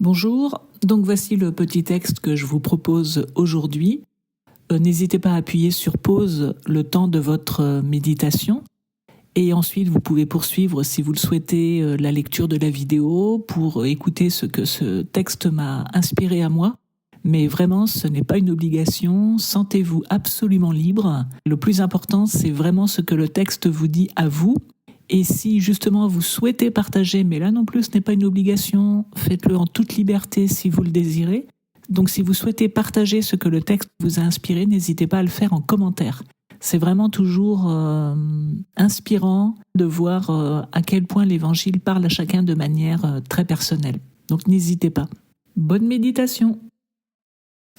Bonjour, donc voici le petit texte que je vous propose aujourd'hui. N'hésitez pas à appuyer sur pause le temps de votre méditation et ensuite vous pouvez poursuivre si vous le souhaitez la lecture de la vidéo pour écouter ce que ce texte m'a inspiré à moi. Mais vraiment, ce n'est pas une obligation, sentez-vous absolument libre. Le plus important, c'est vraiment ce que le texte vous dit à vous. Et si justement vous souhaitez partager, mais là non plus ce n'est pas une obligation, faites-le en toute liberté si vous le désirez. Donc si vous souhaitez partager ce que le texte vous a inspiré, n'hésitez pas à le faire en commentaire. C'est vraiment toujours inspirant de voir à quel point l'Évangile parle à chacun de manière très personnelle. Donc n'hésitez pas. Bonne méditation.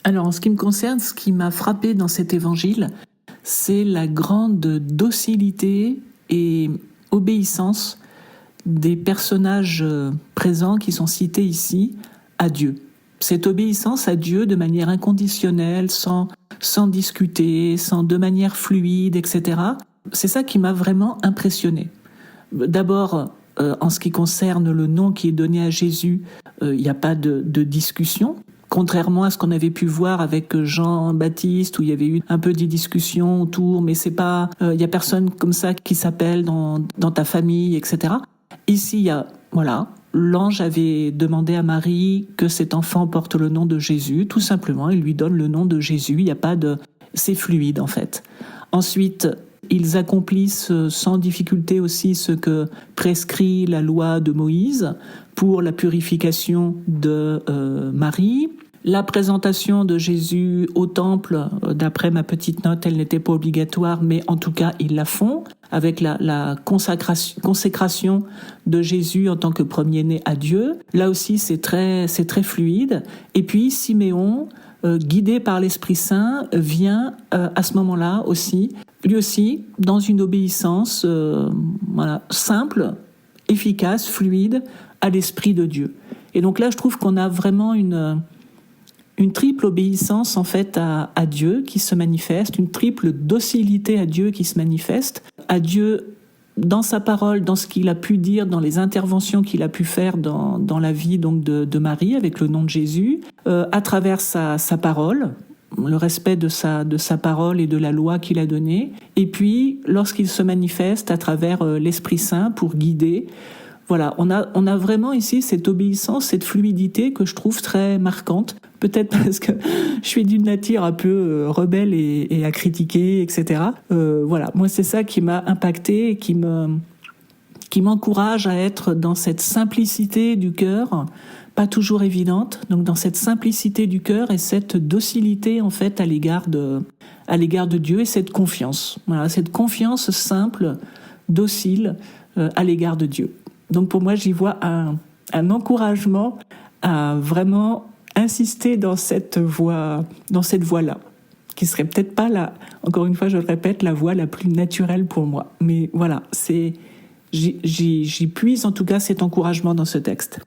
Alors en ce qui me concerne, ce qui m'a frappé dans cet Évangile, c'est la grande docilité et obéissance des personnages présents qui sont cités ici à Dieu. Cette obéissance à Dieu de manière inconditionnelle, sans discuter, de manière fluide, etc. C'est ça qui m'a vraiment impressionné. D'abord, en ce qui concerne le nom qui est donné à Jésus, il n'y a pas de discussion. Contrairement à ce qu'on avait pu voir avec Jean-Baptiste, où il y avait eu un peu des discussions autour, mais c'est pas, il y a personne comme ça qui s'appelle dans ta famille, etc. Ici, il y a, l'ange avait demandé à Marie que cet enfant porte le nom de Jésus, tout simplement, il lui donne le nom de Jésus, il n'y a pas de, c'est fluide en fait. Ensuite, ils accomplissent sans difficulté aussi ce que prescrit la loi de Moïse pour la purification de Marie. La présentation de Jésus au temple, d'après ma petite note, elle n'était pas obligatoire, mais en tout cas, ils la font, avec la consécration de Jésus en tant que premier-né à Dieu. Là aussi, c'est très fluide. Et puis, Siméon, guidé par l'Esprit Saint, vient à ce moment-là aussi, lui aussi, dans une obéissance simple, efficace, fluide, à l'Esprit de Dieu. Et donc là, je trouve qu'on a vraiment une triple obéissance en fait à Dieu qui se manifeste, une triple docilité à Dieu qui se manifeste, à Dieu dans sa parole, dans ce qu'il a pu dire, dans les interventions qu'il a pu faire dans la vie donc de Marie avec le nom de Jésus, à travers sa parole, le respect de sa parole et de la loi qu'il a donnée, et puis lorsqu'il se manifeste à travers l'Esprit Saint pour guider. Voilà, on a vraiment ici cette obéissance, cette fluidité que je trouve très marquante. Peut-être parce que je suis d'une nature un peu rebelle et à critiquer, etc. Moi c'est ça qui m'a impacté et qui m'encourage à être dans cette simplicité du cœur, pas toujours évidente. Donc dans cette simplicité du cœur et cette docilité en fait à l'égard de Dieu et cette confiance. Voilà, cette confiance simple, docile à l'égard de Dieu. Donc pour moi, j'y vois un encouragement à vraiment insister dans cette voie-là, qui serait peut-être pas encore une fois, je le répète, la voie la plus naturelle pour moi. Mais voilà, j'y puise en tout cas cet encouragement dans ce texte.